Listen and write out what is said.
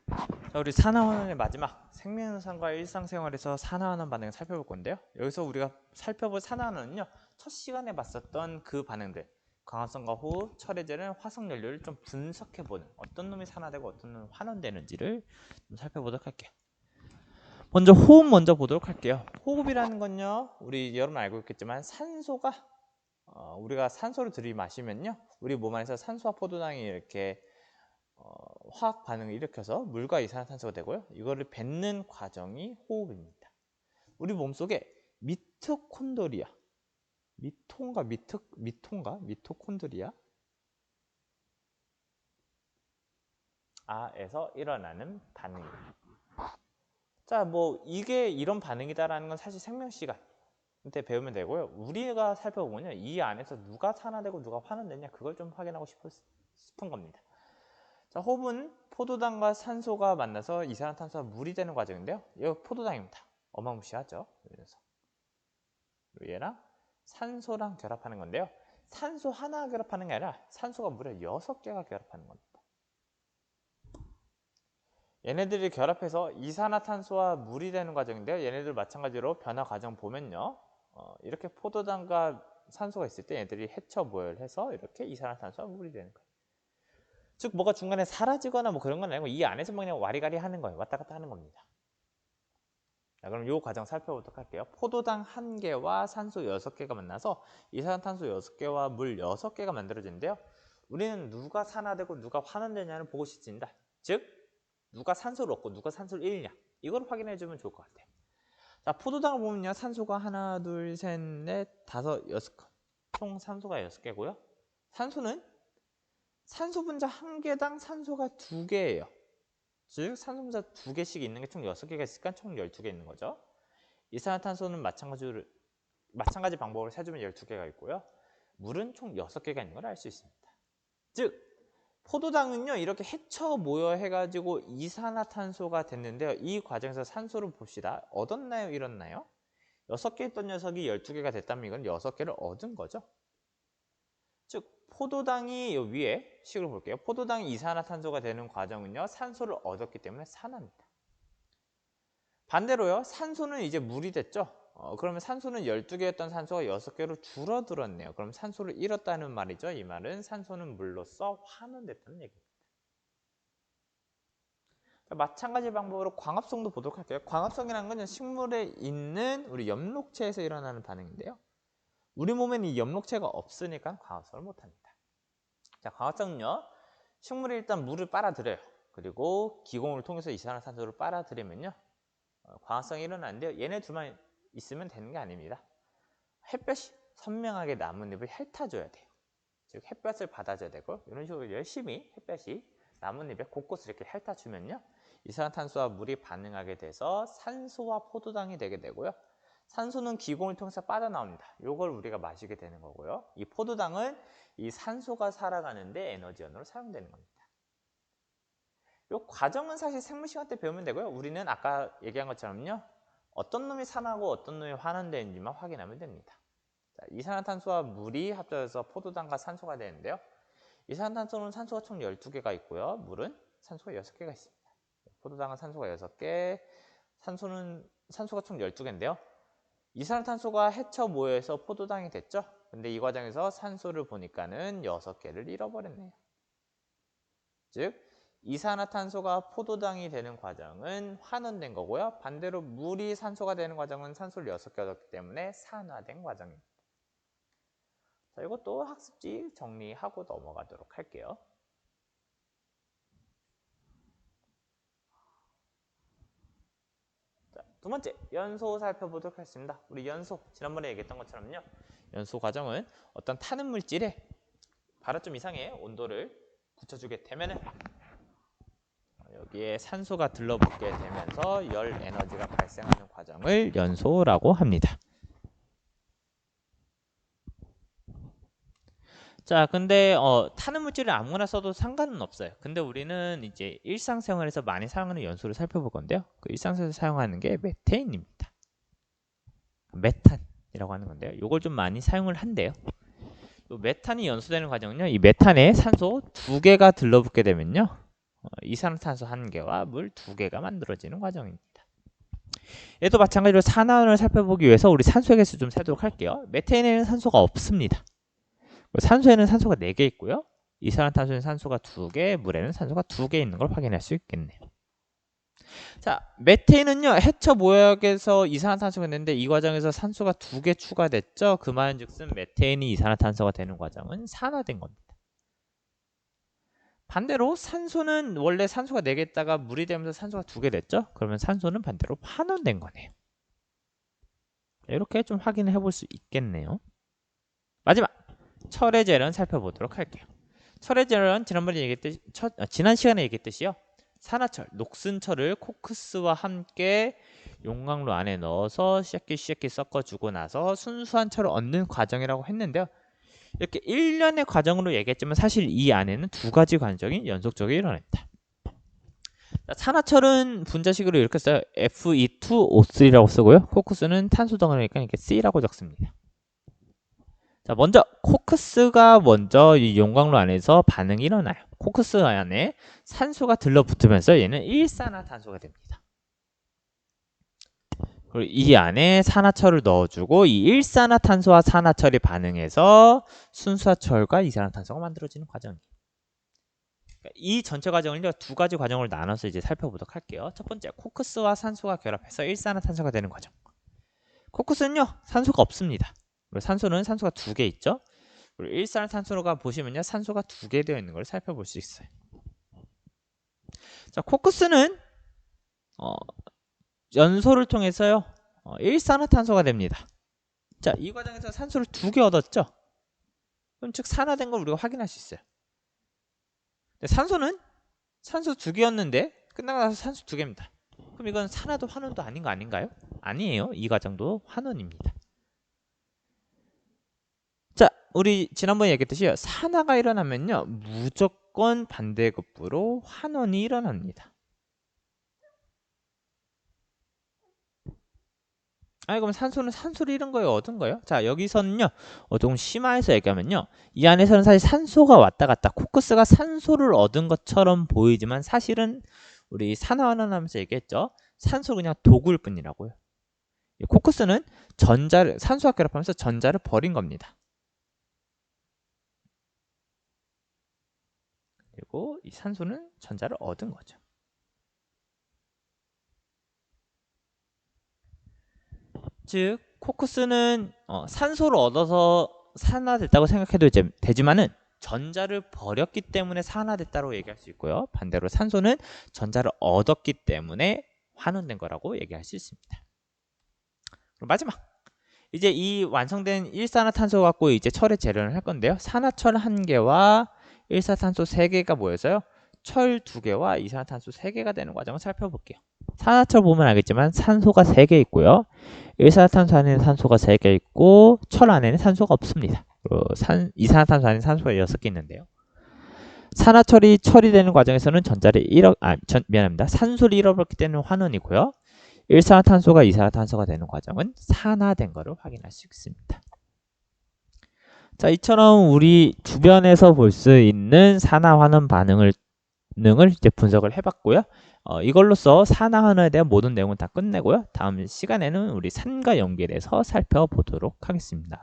자, 우리 산화환원의 마지막 생명현상과 일상생활에서 산화환원 반응을 살펴볼 건데요. 여기서 우리가 살펴볼 산화환원은요, 첫 시간에 봤었던 그 반응들, 광합성과 호흡, 철해제는 화석연료를 좀 분석해보는, 어떤 놈이 산화되고 어떤 놈이 환원되는지를 좀 살펴보도록 할게요. 먼저 호흡 먼저 보도록 할게요. 호흡이라는 건요, 우리 여러분 알고 있겠지만 산소가 우리가 산소를 들이마시면요, 우리 몸 안에서 산소와 포도당이 이렇게 화학 반응을 일으켜서 물과 이산화탄소가 되고요. 이거를 뱉는 과정이 호흡입니다. 우리 몸속에 미토콘드리아, 미토콘드리아 에서 일어나는 반응입니다. 자, 뭐 이게 이런 반응이다라는 건 사실 생명 시간 때 배우면 되고요. 우리가 살펴보면요, 이 안에서 누가 산화되고 누가 환원되냐 그걸 좀 확인하고 싶은 겁니다. 자, 호흡은 포도당과 산소가 만나서 이산화탄소와 물이 되는 과정인데요. 이거 포도당입니다. 어마무시하죠. 그래서 얘랑 산소랑 결합하는 건데요. 산소 하나 결합하는 게 아니라 산소가 무려 6개가 결합하는 겁니다. 얘네들이 결합해서 이산화탄소와 물이 되는 과정인데요. 얘네들 마찬가지로 변화 과정 보면요. 이렇게 포도당과 산소가 있을 때 얘네들이 해쳐 모열해서 이렇게 이산화탄소와 물이 되는 거예요. 즉 뭐가 중간에 사라지거나 뭐 그런 건 아니고 이 안에서 그냥 와리가리 하는 거예요. 왔다 갔다 하는 겁니다. 자, 그럼 이 과정 살펴보도록 할게요. 포도당 1개와 산소 6개가 만나서 이산화탄소 6개와 물 6개가 만들어지는데요. 우리는 누가 산화되고 누가 환원되냐를 보고 싶습니다. 즉 누가 산소를 얻고 누가 산소를 잃냐, 이걸 확인해 주면 좋을 것 같아요. 자, 포도당을 보면요, 산소가 하나, 둘, 셋, 넷, 다섯, 여섯, 총 산소가 6개고요. 산소는 산소 분자 1개당 산소가 2개예요. 즉 산소 분자 2개씩 있는 게 총 6개가 있으니까 총 12개 있는 거죠. 이산화탄소는 마찬가지 방법으로 세주면 12개가 있고요. 물은 총 6개가 있는 걸 알 수 있습니다. 즉 포도당은요, 이렇게 해쳐 모여 해가지고 이산화탄소가 됐는데요. 이 과정에서 산소를 봅시다. 얻었나요? 잃었나요? 6개 있던 녀석이 12개가 됐다면 이건 6개를 얻은 거죠. 즉 포도당이 이 위에 식을 볼게요. 포도당이 이산화탄소가 되는 과정은요, 산소를 얻었기 때문에 산화입니다. 반대로요, 산소는 이제 물이 됐죠. 그러면 산소는 12개였던 산소가 6개로 줄어들었네요. 그럼 산소를 잃었다는 말이죠. 이 말은 산소는 물로써 환원됐다는 얘기입니다. 마찬가지 방법으로 광합성도 보도록 할게요. 광합성이라는 건 식물에 있는 우리 엽록체에서 일어나는 반응인데요. 우리 몸에는 이 엽록체가 없으니까 광합성을 못합니다. 자, 광합성은요, 식물이 일단 물을 빨아들여요. 그리고 기공을 통해서 이산화탄소를 빨아들이면요, 광합성이 일어나는데요. 얘네 둘만 있으면 되는 게 아닙니다. 햇볕이 선명하게 나뭇잎을 핥아줘야 돼요. 즉 햇볕을 받아줘야 되고, 이런 식으로 열심히 햇볕이 나뭇잎에 곳곳을 이렇게 핥아주면요, 이산화탄소와 물이 반응하게 돼서 산소와 포도당이 되게 되고요. 산소는 기공을 통해서 빠져나옵니다. 이걸 우리가 마시게 되는 거고요. 이 포도당은 이 산소가 살아가는데 에너지원으로 사용되는 겁니다. 이 과정은 사실 생물 시간 때 배우면 되고요. 우리는 아까 얘기한 것처럼요, 어떤 놈이 산화하고 어떤 놈이 환원되는지만 확인하면 됩니다. 자, 이산화탄소와 물이 합쳐져서 포도당과 산소가 되는데요. 이산화탄소는 산소가 총 12개가 있고요. 물은 산소가 6개가 있습니다. 포도당은 산소가 6개, 산소가 총 12개인데요. 이산화탄소가 해쳐 모여서 포도당이 됐죠. 근데 이 과정에서 산소를 보니까는 6개를 잃어버렸네요. 즉 이산화탄소가 포도당이 되는 과정은 환원된 거고요. 반대로 물이 산소가 되는 과정은 산소를 6개 얻었기 때문에 산화된 과정입니다. 자, 이것도 학습지 정리하고 넘어가도록 할게요. 자, 두 번째, 연소 살펴보도록 하겠습니다. 우리 연소, 지난번에 얘기했던 것처럼요, 연소 과정은 어떤 타는 물질에 발화점 이상의 온도를 붙여주게 되면은 여기에 산소가 들러붙게 되면서 열 에너지가 발생하는 과정을 연소라고 합니다. 자, 근데 타는 물질을 아무거나 써도 상관은 없어요. 근데 우리는 이제 일상생활에서 많이 사용하는 연소를 살펴볼 건데요. 그 일상생활에서 사용하는 게 메테인입니다. 메탄이라고 하는 건데요. 이걸 좀 많이 사용을 한대요. 이 메탄이 연소되는 과정은요, 이 메탄에 산소 2개가 들러붙게 되면요, 이산화탄소 1개와 물 2개가 만들어지는 과정입니다. 얘도 마찬가지로 산화원을 살펴보기 위해서 우리 산소의 개수 좀 세도록 할게요. 메테인에는 산소가 없습니다. 산소에는 산소가 4개 있고요. 이산화탄소에는 산소가 2개, 물에는 산소가 2개 있는 걸 확인할 수 있겠네요. 자, 메테인은요, 해처 모약에서 이산화탄소가 있는데 이 과정에서 산소가 2개 추가됐죠. 그 말은즉슨 메테인이 이산화탄소가 되는 과정은 산화된 겁니다. 반대로 산소는 원래 산소가 4개 있다가 물이 되면서 산소가 2개 됐죠. 그러면 산소는 반대로 환원된 거네요. 이렇게 좀 확인해 볼 수 있겠네요. 마지막 철의 재련 살펴보도록 할게요. 철의 재련 지난번에 얘기했듯이 지난 시간에 얘기했듯이요. 산화철, 녹슨철을 코크스와 함께 용광로 안에 넣어서 쉐끼 섞어주고 나서 순수한 철을 얻는 과정이라고 했는데요. 이렇게 1년의 과정으로 얘기했지만 사실 이 안에는 2가지 과정이 연속적으로 일어납니다. 산화철은 분자식으로 이렇게 써요. Fe2O3라고 쓰고요. 코크스는 탄소 덩어리니까 이렇게 C라고 적습니다. 자, 먼저 코크스가 먼저 이 용광로 안에서 반응이 일어나요. 코크스 안에 산소가 들러붙으면서 얘는 일산화탄소가 됩니다. 그리고 이 안에 산화철을 넣어주고 이 일산화탄소와 산화철이 반응해서 순수화철과 이산화탄소가 만들어지는 과정이에요. 이 전체 과정을 2가지 과정을 나눠서 이제 살펴보도록 할게요. 첫 번째, 코크스와 산소가 결합해서 일산화탄소가 되는 과정. 코크스는요, 산소가 없습니다. 그리고 산소는 산소가 2개 있죠. 그리고 일산화탄소가 보시면요, 산소가 2개 되어 있는 걸 살펴볼 수 있어요. 자, 코크스는 연소를 통해서요, 일산화탄소가 됩니다. 자, 이 과정에서 산소를 2개 얻었죠. 그럼 즉 산화된 걸 우리가 확인할 수 있어요. 산소는 산소 2개였는데 끝나고 나서 산소 2개입니다. 그럼 이건 산화도 환원도 아닌 거 아닌가요? 아니에요. 이 과정도 환원입니다. 자, 우리 지난번에 얘기했듯이 산화가 일어나면요, 무조건 반대급부로 환원이 일어납니다. 그럼 산소는 산소를 잃은 거예요? 얻은 거예요? 자, 여기서는요, 조금 심화해서 얘기하면요, 이 안에서는 사실 산소가 왔다 갔다, 코크스가 산소를 얻은 것처럼 보이지만 사실은 우리 산화환원 하면서 얘기했죠. 산소를 그냥 도구일 뿐이라고요. 코크스는 산소와 결합하면서 전자를 버린 겁니다. 그리고 이 산소는 전자를 얻은 거죠. 즉 코크스는 산소를 얻어서 산화됐다고 생각해도 되지만은 전자를 버렸기 때문에 산화됐다고 얘기할 수 있고요. 반대로 산소는 전자를 얻었기 때문에 환원된 거라고 얘기할 수 있습니다. 그럼 마지막, 이제 이 완성된 일산화탄소 갖고 이제 철의 재련을 할 건데요. 산화철 1개와 일산화탄소 3개가 모여서요, 철 2개와 이산화탄소 3개가 되는 과정을 살펴볼게요. 산화철 보면 알겠지만 산소가 3개 있고요. 일산화탄소 안에는 산소가 3개 있고 철 안에는 산소가 없습니다. 그리고 이산화탄소 안에는 산소가 6개 있는데요. 산화철이 철이 되는 과정에서는 산소를 잃어버렸기 때문에 환원이고요. 일산화탄소가 이산화탄소가 되는 과정은 산화된 것을 확인할 수 있습니다. 자, 이처럼 우리 주변에서 볼 수 있는 산화환원 반응을 이제 분석을 해봤고요. 이걸로써 산화환원에 대한 모든 내용은 다 끝내고요. 다음 시간에는 우리 산과 연결해서 살펴보도록 하겠습니다.